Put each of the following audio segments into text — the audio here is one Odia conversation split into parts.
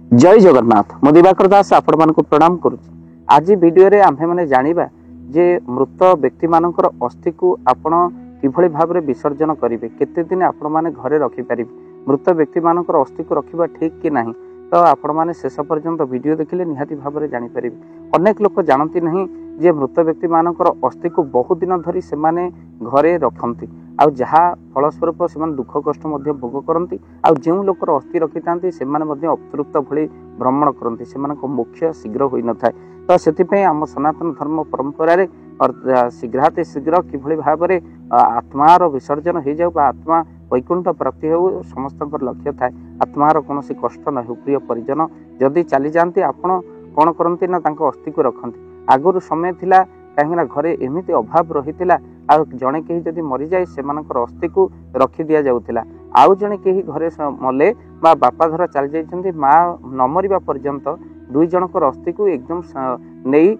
जय जगन्नाथ मो दिवाकर दास आपण मानक प्रणाम करुच्ची। आज वीडियो रे आम्भे माने जानिबा जे मृत व्यक्ति मानकर अस्थि को आपण किभଳି भाबरे विसर्जन करिवे, केते दिन आपण माने घरे रखि परिबे, मृत व्यक्ति मानकर अस्थि को रखिबा ठीक कि नाही। तो आपण माने शेष पर्यंत वीडियो देखिले निहाती भाबरे जानि परिबे। अनेक लोक जानती नहीं जे मृत व्यक्ति मानकर अस्थि को बहुत दिन धरी से माने घरे रखंती आ जहा फलस्वरूप से दुख कष्ट भोग करती। आउ जो लोकर अस्थि रखि था से अतृप्त भली भ्रमण करती, से मोक्ष शीघ्र हो न था। तो से आम सनातन धर्म परंपरा शीघ्राति शीघ्र किभली भाव में आत्मार विसर्जन हो जाऊ, आत्मा वैकुंठ प्राप्ति हो समस्त लक्ष्य थाए। आत्मार कौन कष्ट न हो। प्रिय परिजन जदि चली जाती आपण कौन करती ना अस्थि को रखती। आगुरी समय थिला कहीं घरे एमती अभाव रही आ जड़े कहीं जदि मरी जाए से अस्थि को रखी दि जाऊला। आउ जड़े कहीं घरे मले बापा धर चली जाइछन्ति, माँ न मरिबा पर्यंत दुई जनकर अस्थि को एकदम नहीं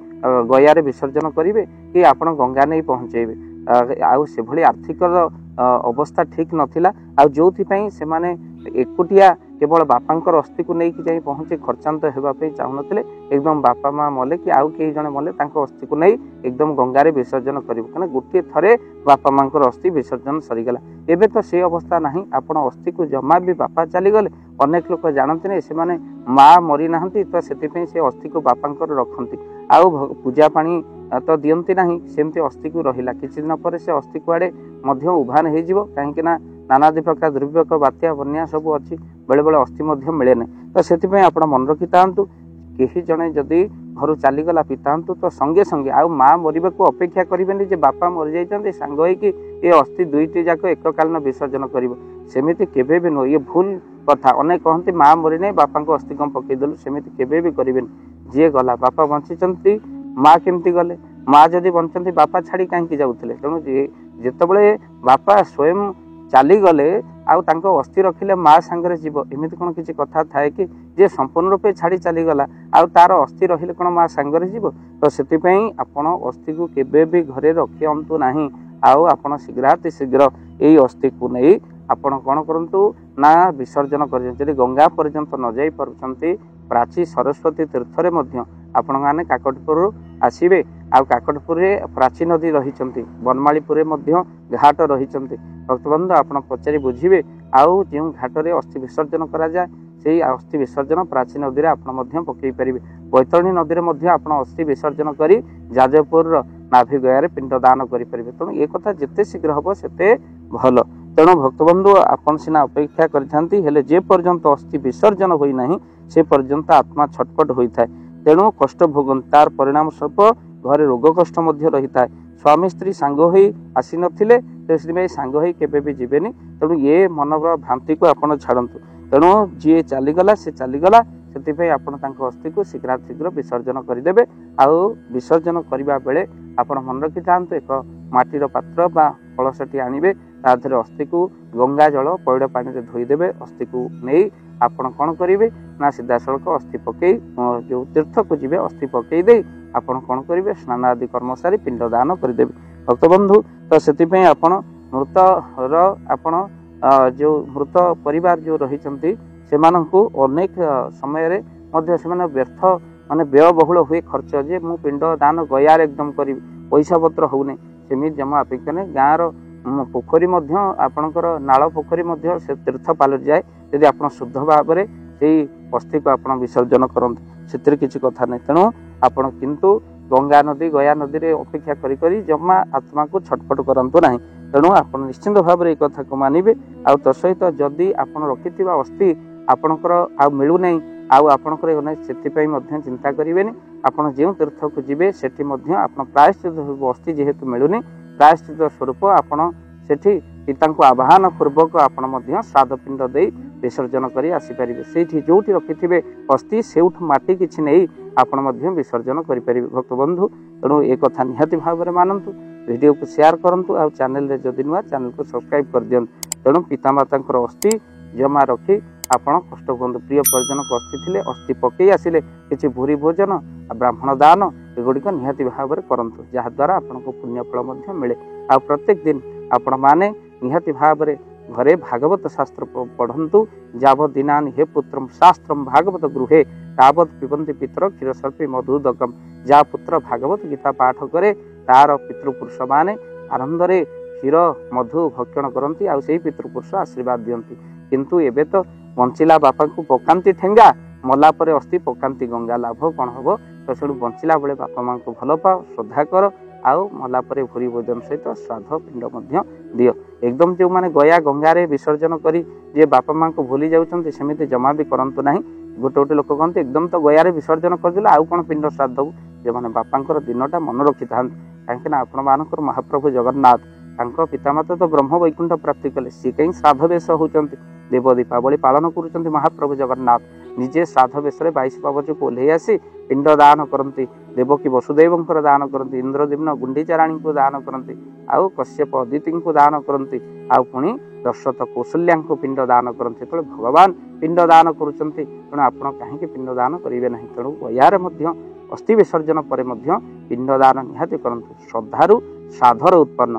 गयारे विसर्जन करेंगे कि आपण गंगा नहीं पहुँचेबे। आउ से भली आर्थिक अवस्था ठीक नथिला। आ जो से माने एकुटिया केवल बापांकर अस्थि को लेकिन जाई पहुँचे खर्चांत होगापी चाहूनते। एकदम बापा माँ मले कि आउ कई जने मले अस्थि को नहीं एकदम गंगारे विसर्जन करेंगे, कहना गोटे थरे बापा माँ अस्थि विसर्जन सरीगला। एबे तो से अवस्था नहीं, आपण अस्थि को जमा भी बापा चलीगले अनेक लोक जानते नहीं, से माने माँ मरी ना तो से अस्थि को बापांकर रखती। आउ पूजा पानी तो दियंती नहीं, सेमती अस्थि को रहिला किछि दिन पर से अस्थि कुआडे मध्य उभान हो जिवो, काहेकि ना नानादी प्रकार दुर्विपाक बात्या बन्या सब अच्छी बेले बेले अस्थि मिले ना। तो से आप मन रखि था कहीं जड़े जदि घर चलीगला पितांतु तो संगे संगे आउ माँ मरवा को अपेक्षा करेंगे जे बापा मरी जाइछन्ति सांग होइकि ये अस्थि दुईटी जाक एककालीन विसर्जन कर, सेमिति केबे भी नुह। ये भूल कथा। अनेक कहते माँ मरी नहीं बापा को अस्थि कम पकईदेलु, सेमिति केबे भी करेंगे। जी गला बापा बंचिचन्ति माँ केमती गले, माँ जदि बंचन्ति बापा छाड़ी कहीं जाऊले। तेणु जितेबाला बापा स्वयं चली गले आउ अस्थि रखिले माँ सांगरे जीव, एमती कौन किसी कथा थाए कि जे संपूर्ण रूपे छाड़ी चलीगला आउ तार अस्थि रहिले कौन माँ सांगरे जीव। तो से आपण अस्थि को केबे भी घरे रखियंतु नाही। आउ आपण शीघ्राति शीघ्र यही अस्थि को नहीं आपण कौन करंतु ना विसर्जन कर। गंगा पर्यंत न जाई पारुछंती प्राची सरस्वती तीर्थरे मध्य आपण माने काकटपुर आसीबे। आ काकटपुर प्राची नदी रही, बनमालीपुर घाट रही। भक्तबंधु आपण पचारि बुझे आउ जो घाटरे अस्थि विसर्जन करा जाए से अस्थि विसर्जन प्राची नदी में आपण पकई पारे। बैतरणी नदी में आप अस्थि विसर्जन कर जाजपुर नाभि गयारे पिंड दान करें। तेणु ये कथा जिते शीघ्र हम से भल। तेणु भक्तबंधु आपन सिना अपेक्षा करते जे पर्यंत अस्थि विसर्जन होना से पर्यंत आत्मा छटपट होता है। तेणु कष्ट भोगन तार परिणाम स्वरूप घरे रोग कष्ट रही था। स्वामी स्त्री सांग हो आसी नथिले तो सांग हो केबे भी जीवेनी। तेणु ये मनोर भ्रांति को आपण छाड़तु। तेणु जी चलीगला से चलीगला से अस्थि को शीघ्र शीघ्र विसर्जन करदे। आउ विसर्जन करने बेले आपण मन रखि था एक माटीर पात्र बा कलशटी आनिबे, ताधर अस्थि को गंगा जल पैड़ पानी रे धोईदेवे। अस्थि को नहीं आपण कौन करेंगे ना सीधा सड़क अस्थि पकई जो तीर्थ को जी अस्थि पकई दे आपण कौन करेंगे स्नान आदि कर्म सारी पिंड दान करदे। भक्तबंधु तो से आपण मृतर आपण जो मृत परिवार जो रही से अनेक समय से व्यर्थ माने व्ययबहुल हुए खर्च जे मु पिंड दान गयार एकदम करी पैसा पत्र होने सेमि जमा अपेक्षा नहीं। गाँव पोखरी आपणकर नाल पोखरी से तीर्थ पालट जाए यदि आप शुद्ध भाव में से अस्थि को आप विसर्जन करते से किसी कथा नहीं। तेणु आपण किंतु गंगा नदी गया नदी रे अपेक्षा करी जमा आत्मा को छटपट करंतु नहीं। तेणु आप निश्चिंत भाव में कथा को मानिबे। आ तो सहित जदि आप रखि अस्थि आपणकर आ मिलू नहीं आउ आपणकर से चिंता करेंगे। आपड़ जो तीर्थ को जीवे सेठी आप प्रायश्चित अस्थि जेहेतु मिलूनी प्रायश्चित स्वरूप आपण सेठी पिता को आह्वान पूर्वक आपण श्राद्ध पिंड दे विसर्जन कर आसीपारे। से जो रखि अस्थि से माटी किसी नहीं आपण विसर्जन करें। भक्तबंधु तेणु एक कथा निहाती भाव में मानतु, वीडियो को शेयर करूँ आ चैनल जदि नुआ चैनल को सब्सक्राइब कर दिखाँ। तेणु पितामाता अस्थि जमा रखी आपण कष्ट हूँ। प्रिय परिजन को अस्थि थे अस्थि पकई आसिले किसी भूरी भोजन ब्राह्मण दान एगुड़िक निहाती भाव में करंतु, जहाद्वारा आपको पुण्यफल मिले। आ प्रत्येक दिन आपण माने निहाती भाव में ଘରେ ଭାଗବତ ଶାସ୍ତ୍ର ପଢ଼ନ୍ତୁ। ଯାବତ ଦିନାନି ହେ ପୁତ୍ରମ୍ ଶାସ୍ତ୍ରମ୍ ଭାଗବତ ଗୃହେ ତାବତ ପିବନ୍ତି ପିତର କ୍ଷୀର ସର୍ପି ମଧୁଦକମ୍। ଯାହା ପୁତ୍ର ଭାଗବତ ଗୀତା ପାଠ କରେ ତାର ପିତୃପୁରୁଷ ମାନେ ଆନନ୍ଦରେ କ୍ଷୀର ମଧୁ ଭକ୍ଷଣ କରନ୍ତି ଆଉ ସେଇ ପିତୃପୁରୁଷ ଆଶୀର୍ବାଦ ଦିଅନ୍ତି। କିନ୍ତୁ ଏବେ ତ ବଞ୍ଚିଲା ବାପାଙ୍କୁ ପକାନ୍ତି ଠେଙ୍ଗା, ମଲା ପରେ ଅସ୍ଥି ପକାନ୍ତି ଗଙ୍ଗା। ଲାଭ କ'ଣ ହବ? ତ ସେଠୁ ବଞ୍ଚିଲା ବେଳେ ବାପା ମାଙ୍କୁ ଭଲ ପାଅ, ଶ୍ରଦ୍ଧା କର, ଆଉ ମଲା ପରେ ଭୁରି ଭୋଜନ ସହିତ ଶ୍ରାଦ୍ଧ ପିଣ୍ଡ ମଧ୍ୟ ଦିଅ। ଏକଦମ ଯେଉଁମାନେ ଗୟା ଗଙ୍ଗାରେ ବିସର୍ଜନ କରି ଯେ ବାପା ମାଙ୍କୁ ଭୁଲି ଯାଉଛନ୍ତି ସେମିତି ଜମା ବି କରନ୍ତୁ ନାହିଁ। ଗୋଟେ ଗୋଟେ ଲୋକ କହନ୍ତି ଏକଦମ ତ ଗୟାରେ ବିସର୍ଜନ କରିଦେଲେ ଆଉ କ'ଣ ପିଣ୍ଡ ଶ୍ରାଦ୍ଧ ଦେବୁ। ଯେଉଁମାନେ ବାପାଙ୍କର ଦିନଟା ମନେ ରଖିଥାନ୍ତି, କାହିଁକିନା ଆପଣମାନଙ୍କର ମହାପ୍ରଭୁ ଜଗନ୍ନାଥ ତାଙ୍କ ପିତାମାତା ତ ବ୍ରହ୍ମ ବୈକୁଣ୍ଠ ପ୍ରାପ୍ତି କଲେ, ସିଏ କାହିଁ ଶ୍ରାଦ୍ଧ ବେଶ ହେଉଛନ୍ତି। ଦେବ ଦୀପାବଳି ପାଳନ କରୁଛନ୍ତି ମହାପ୍ରଭୁ ଜଗନ୍ନାଥ, ନିଜେ ଶ୍ରାଦ୍ଧ ବେଶରେ 22 ପାବଚକୁ ଓହ୍ଲେଇ ଆସି ପିଣ୍ଡ ଦାନ କରନ୍ତି। ଦେବକୀ ବସୁଦେବଙ୍କର ଦାନ କରନ୍ତି, ଇନ୍ଦ୍ରଦିମ୍ନ ଗୁଣ୍ଡିଚା ରାଣୀଙ୍କୁ ଦାନ କରନ୍ତି, ଆଉ କଶ୍ୟପ ଅଦିତିଙ୍କୁ ଦାନ କରନ୍ତି, ଆଉ ପୁଣି ଦଶରଥ କୌଶଲ୍ୟାଙ୍କୁ ପିଣ୍ଡ ଦାନ କରନ୍ତି। ଯେତେବେଳେ ଭଗବାନ ପିଣ୍ଡ ଦାନ କରୁଛନ୍ତି, ତେଣୁ ଆପଣ କାହିଁକି ପିଣ୍ଡ ଦାନ କରିବେ ନାହିଁ? ତେଣୁ ଗୟାରେ ମଧ୍ୟ ଅସ୍ଥି ବିସର୍ଜନ ପରେ ମଧ୍ୟ ପିଣ୍ଡ ଦାନ ନିହାତି କରନ୍ତୁ। ଶ୍ରଦ୍ଧାରୁ ସାଧର ଉତ୍ପନ୍ନ।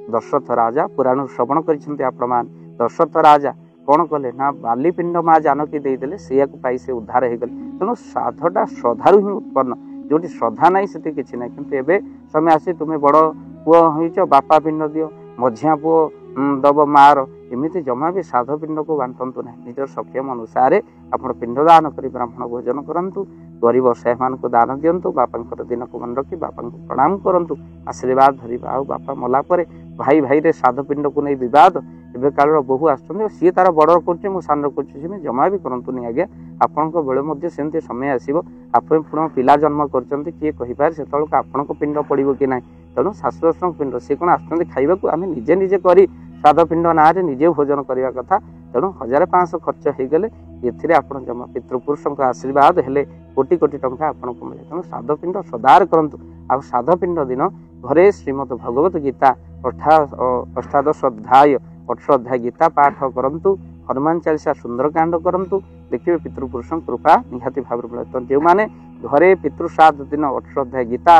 ଦଶରଥ ରାଜା ପୁରାଣରୁ ଶ୍ରବଣ କରିଛନ୍ତି ଆପଣମାନେ। ଦଶରଥ ରାଜା କ'ଣ କଲେ ନା ବାଲି ପିଣ୍ଡ ମା ଜାନକୀ ଦେଇଦେଲେ, ସେଇଆକୁ ପାଇ ସେ ଉଦ୍ଧାର ହେଇଗଲେ। ତେଣୁ ସାଧଟା ଶ୍ରଦ୍ଧାରୁ ହିଁ ଉତ୍ପନ୍ନ। ଯୋଉଠି ଶ୍ରଦ୍ଧା ନାହିଁ ସେଠି କିଛି ନାହିଁ। କିନ୍ତୁ ଏବେ ସମୟ ଆସି ତୁମେ ବଡ଼ ପୁଅ ହେଇଛ ବାପା ପିଣ୍ଡ ଦିଅ, ମଝିଆ ପୁଅ ଦବ ମାର, ଏମିତି ଜମା ବି ସାଧ ପିଣ୍ଡକୁ ବାଣ୍ଟନ୍ତୁ ନାହିଁ। ନିଜର ସକ୍ଷମ ଅନୁସାରେ ଆପଣ ପିଣ୍ଡ ଦାନ କରି ବ୍ରାହ୍ମଣ ଭୋଜନ କରନ୍ତୁ, ଗରିବ ଅସହାୟମାନଙ୍କୁ ଦାନ ଦିଅନ୍ତୁ, ବାପାଙ୍କର ଦିନକୁ ମନେ ରଖି ବାପାଙ୍କୁ ପ୍ରଣାମ କରନ୍ତୁ, ଆଶୀର୍ବାଦ ଧରିବା। ଆଉ ବାପା ମଲା ପରେ ଭାଇ ଭାଇରେ ସାଧ ପିଣ୍ଡକୁ ନେଇ ବିବାଦ, ଏବେ କାଳର ବୋହୂ ଆସୁଛନ୍ତି ସିଏ ତାର ବଡ଼ର କରୁଛି ମୁଁ ସାନର କରୁଛି, ସେମିତି ଜମା ବି କରନ୍ତୁନି ଆଜ୍ଞା। ଆପଣଙ୍କ ବେଳେ ମଧ୍ୟ ସେମିତି ସମୟ ଆସିବ, ଆପଣ ପୁଣି ପିଲା ଜନ୍ମ କରୁଛନ୍ତି, କିଏ କହିପାରେ ସେତେବେଳକୁ ଆପଣଙ୍କ ପିଣ୍ଡ ପଡ଼ିବ କି ନାହିଁ। ତେଣୁ ଶାଶୁ ଶ୍ୱଶୁରଙ୍କ ପିଣ୍ଡ ସିଏ କ'ଣ ଆସୁଛନ୍ତି ଖାଇବାକୁ, ଆମେ ନିଜେ ନିଜେ କରି ଶ୍ରାଦ୍ଧ ପିଣ୍ଡ ନାଁରେ ନିଜେ ଭୋଜନ କରିବା କଥା। ତେଣୁ 1500 ଖର୍ଚ୍ଚ ହେଇଗଲେ ଏଥିରେ ଆପଣ ଜମା ପିତୃପୁରୁଷଙ୍କ ଆଶୀର୍ବାଦ ହେଲେ କୋଟି କୋଟି ଟଙ୍କା ଆପଣଙ୍କୁ ମିଳେ। ତେଣୁ ଶ୍ରାଦ୍ଧ ପିଣ୍ଡ ସଦାର କରନ୍ତୁ। ଆଉ ଶ୍ରାଦ୍ଧ ପିଣ୍ଡ ଦିନ ଘରେ ଶ୍ରୀମଦ୍ ଭଗବତ ଗୀତା 18 ଅଧ୍ୟାୟ ଗୀତା ପାଠ କରନ୍ତୁ, ହନୁମାନ ଚାଳିଶା ସୁନ୍ଦରକାଣ୍ଡ କରନ୍ତୁ, ଦେଖିବେ ପିତୃପୁରୁଷଙ୍କ କୃପା ନିହାତି ଭାବରେ ମିଳେ। ତ ଯେଉଁମାନେ ଘରେ ପିତୃଶ୍ରାଦ୍ଧ ଦିନ 18 ଅଧ୍ୟାୟ ଗୀତା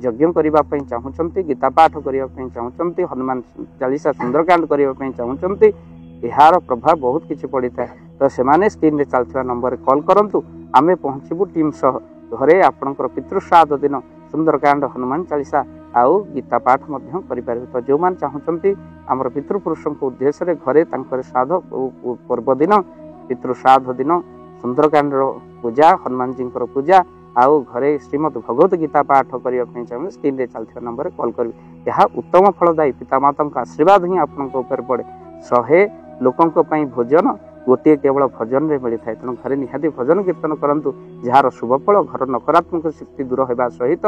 ଯଜ୍ଞ କରିବା ପାଇଁ ଚାହୁଁଛନ୍ତି, ଗୀତା ପାଠ କରିବା ପାଇଁ ଚାହୁଁଛନ୍ତି, ହନୁମାନ ଚାଳିଶା ସୁନ୍ଦରକାଣ୍ଡ କରିବା ପାଇଁ ଚାହୁଁଛନ୍ତି, ଏହାର ପ୍ରଭାବ ବହୁତ କିଛି ପଡ଼ିଥାଏ। ତ ସେମାନେ ସ୍କ୍ରିନ୍ରେ ଚାଲିଥିବା ନମ୍ବରରେ କଲ୍ କରନ୍ତୁ, ଆମେ ପହଞ୍ଚିବୁ ଟିମ୍ ସହ। ଘରେ ଆପଣଙ୍କର ପିତୃଶ୍ରାଦ୍ଧ ଦିନ ସୁନ୍ଦରକାଣ୍ଡ, ହନୁମାନ ଚାଳିଶା ଆଉ ଗୀତା ପାଠ ମଧ୍ୟ କରିପାରିବେ। ତ ଯେଉଁମାନେ ଚାହୁଁଛନ୍ତି ଆମର ପିତୃପୁରୁଷଙ୍କ ଉଦ୍ଦେଶ୍ୟରେ ଘରେ ତାଙ୍କର ଶ୍ରାଦ୍ଧ ପର୍ବ ଦିନ, ପିତୃଶ୍ରାଦ୍ଧ ଦିନ ସୁନ୍ଦରକାଣ୍ଡର ପୂଜା, ହନୁମାନଜୀଙ୍କର ପୂଜା ଆଉ ଘରେ ଶ୍ରୀମଦ୍ ଭଗବତ ଗୀତା ପାଠ କରିବା ପାଇଁ ଚାହିଁବେ, ସ୍କ୍ରିନ୍ରେ ଚାଲିଥିବା ନମ୍ବରରେ କଲ୍ କରିବେ। ଏହା ଉତ୍ତମ ଫଳଦାୟୀ, ପିତାମାତାଙ୍କ ଆଶୀର୍ବାଦ ହିଁ ଆପଣଙ୍କ ଉପରେ ପଡ଼େ। 100 ଲୋକଙ୍କ ପାଇଁ ଭୋଜନ ଗୋଟିଏ କେବଳ ଭଜନରେ ମିଳିଥାଏ। ତେଣୁ ଘରେ ନିହାତି ଭଜନ କୀର୍ତ୍ତନ କରନ୍ତୁ, ଯାହାର ଶୁଭ ଫଳ ଘର ନକାରାତ୍ମକ ଶକ୍ତି ଦୂର ହେବା ସହିତ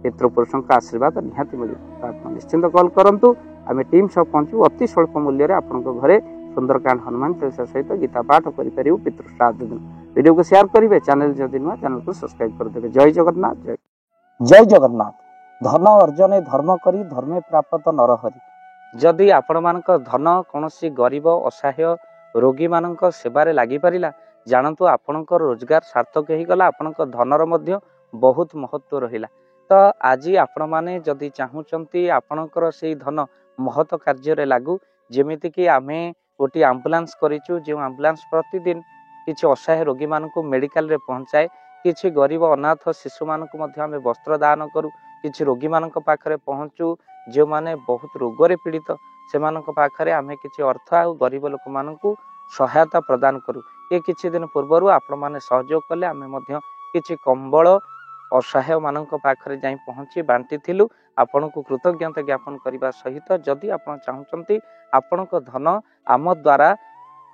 ପିତୃପୁରୁଷଙ୍କ ଆଶୀର୍ବାଦ ନିହାତି ମିଳିବ। ତ ଆପଣ ନିଶ୍ଚିନ୍ତ କଲ୍ କରନ୍ତୁ, ଆମେ ଟିମ୍ ସହ ପହଞ୍ଚିବୁ। ଅତି ସ୍ୱଳ୍ପ ମୂଲ୍ୟରେ ଆପଣଙ୍କ ଘରେ ସୁନ୍ଦରକାଣ୍ଡ, ହନୁମାନ ଚାଳିଶା ସହିତ ଗୀତା ପାଠ କରିପାରିବୁ ପିତୃଶ୍ରାଦ୍ଧ ଦିନ। ଭିଡ଼ିଓକୁ ସେୟାର କରିବେ, ଚ୍ୟାନେଲ ଯଦି ନୂଆ ଚ୍ୟାନେଲକୁ ସବସ୍କ୍ରାଇବ କରିଦେବେ। ଜୟ ଜଗନ୍ନାଥ। ଜୟ ଜଗନ୍ନାଥ। ଧନ ଅର୍ଜନେ ଧର୍ମ କରି ଧର୍ମେ ପ୍ରାପତ ନରହରି। ଯଦି ଆପଣମାନଙ୍କ ଧନ କୌଣସି ଗରିବ ଅସହାୟ ରୋଗୀମାନଙ୍କ ସେବାରେ ଲାଗିପାରିଲା, ଜାଣନ୍ତୁ ଆପଣଙ୍କର ରୋଜଗାର ସାର୍ଥକ ହେଇଗଲା, ଆପଣଙ୍କ ଧନର ମଧ୍ୟ ବହୁତ ମହତ୍ଵ ରହିଲା। ତ ଆଜି ଆପଣମାନେ ଯଦି ଚାହୁଁଛନ୍ତି ଆପଣଙ୍କର ସେଇ ଧନ ମହତ କାର୍ଯ୍ୟରେ ଲାଗୁ, ଯେମିତିକି ଆମେ ଗୋଟିଏ ଆମ୍ବୁଲାନ୍ସ କରିଛୁ, ଯେଉଁ ଆମ୍ବୁଲାନ୍ସ ପ୍ରତିଦିନ କିଛି ଅସହାୟ ରୋଗୀମାନଙ୍କୁ ମେଡ଼ିକାଲରେ ପହଞ୍ଚାଏ, କିଛି ଗରିବ ଅନାଥ ଶିଶୁମାନଙ୍କୁ ମଧ୍ୟ ଆମେ ବସ୍ତ୍ର ଦାନ କରୁ, କିଛି ରୋଗୀମାନଙ୍କ ପାଖରେ ପହଞ୍ଚୁ ଯେଉଁମାନେ ବହୁତ ରୋଗରେ ପୀଡ଼ିତ, ସେମାନଙ୍କ ପାଖରେ ଆମେ କିଛି ଅର୍ଥ ଆଉ ଗରିବ ଲୋକମାନଙ୍କୁ ସହାୟତା ପ୍ରଦାନ କରୁ। ଏ କିଛି ଦିନ ପୂର୍ବରୁ ଆପଣମାନେ ସହଯୋଗ କଲେ, ଆମେ ମଧ୍ୟ କିଛି କମ୍ବଳ ଅସହାୟମାନଙ୍କ ପାଖରେ ଯାଇ ପହଞ୍ଚି ବାଣ୍ଟିଥିଲୁ। ଆପଣଙ୍କୁ କୃତଜ୍ଞତା ଜ୍ଞାପନ କରିବା ସହିତ ଯଦି ଆପଣ ଚାହୁଁଛନ୍ତି ଆପଣଙ୍କ ଧନ ଆମ ଦ୍ୱାରା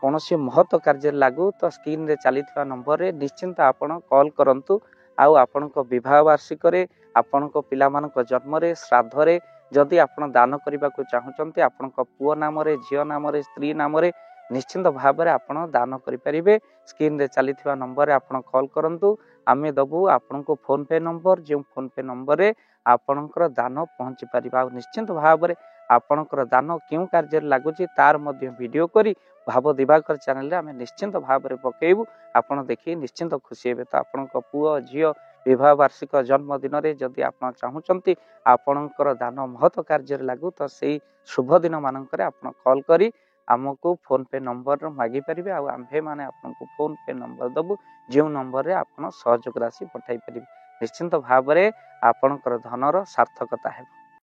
କୌଣସି ମହତ କାର୍ଯ୍ୟରେ ଲାଗୁ, ତ ସ୍କ୍ରିନ୍ରେ ଚାଲିଥିବା ନମ୍ବରରେ ନିଶ୍ଚିନ୍ତ ଆପଣ କଲ୍ କରନ୍ତୁ। ଆଉ ଆପଣଙ୍କ ବିବାହ ବାର୍ଷିକରେ, ଆପଣଙ୍କ ପିଲାମାନଙ୍କ ଜନ୍ମରେ, ଶ୍ରାଦ୍ଧରେ ଯଦି ଆପଣ ଦାନ କରିବାକୁ ଚାହୁଁଛନ୍ତି, ଆପଣଙ୍କ ପୁଅ ନାମରେ, ଝିଅ ନାମରେ, ସ୍ତ୍ରୀ ନାମରେ ନିଶ୍ଚିନ୍ତ ଭାବରେ ଆପଣ ଦାନ କରିପାରିବେ। ସ୍କ୍ରିନ୍ରେ ଚାଲିଥିବା ନମ୍ବରରେ ଆପଣ କଲ୍ କରନ୍ତୁ, ଆମେ ଦେବୁ ଆପଣଙ୍କୁ ଫୋନ୍ପେ ନମ୍ବର, ଯେଉଁ ଫୋନ୍ପେ ନମ୍ବରରେ ଆପଣଙ୍କର ଦାନ ପହଞ୍ଚି ପାରିବ। ଆଉ ନିଶ୍ଚିନ୍ତ ଭାବରେ ଆପଣଙ୍କର ଦାନ କେଉଁ କାର୍ଯ୍ୟରେ ଲାଗୁଛି ତାର ମଧ୍ୟ ଭିଡ଼ିଓ କରି ଭାବ ଦିବାକର ଚ୍ୟାନେଲରେ ଆମେ ନିଶ୍ଚିନ୍ତ ଭାବରେ ପକାଇବୁ। ଆପଣ ଦେଖି ନିଶ୍ଚିନ୍ତ ଖୁସି ହେବେ। ତ ଆପଣଙ୍କ ପୁଅ ଝିଅ ବିବାହ ବାର୍ଷିକ ଜନ୍ମଦିନରେ ଯଦି ଆପଣ ଚାହୁଁଛନ୍ତି ଆପଣଙ୍କର ଦାନ ମହତ କାର୍ଯ୍ୟରେ ଲାଗୁ, ତ ସେଇ ଶୁଭ ଦିନ ମାନଙ୍କରେ ଆପଣ କଲ୍ କରି आमको फोन पे नंबर मागी पारे आम्भे मैंने आपको फोन पे नंबर दबु जो नंबर आप सहयोग राशि पठाई पारे निश्चिंत भाव में आपणकर धनर सार्थकता है।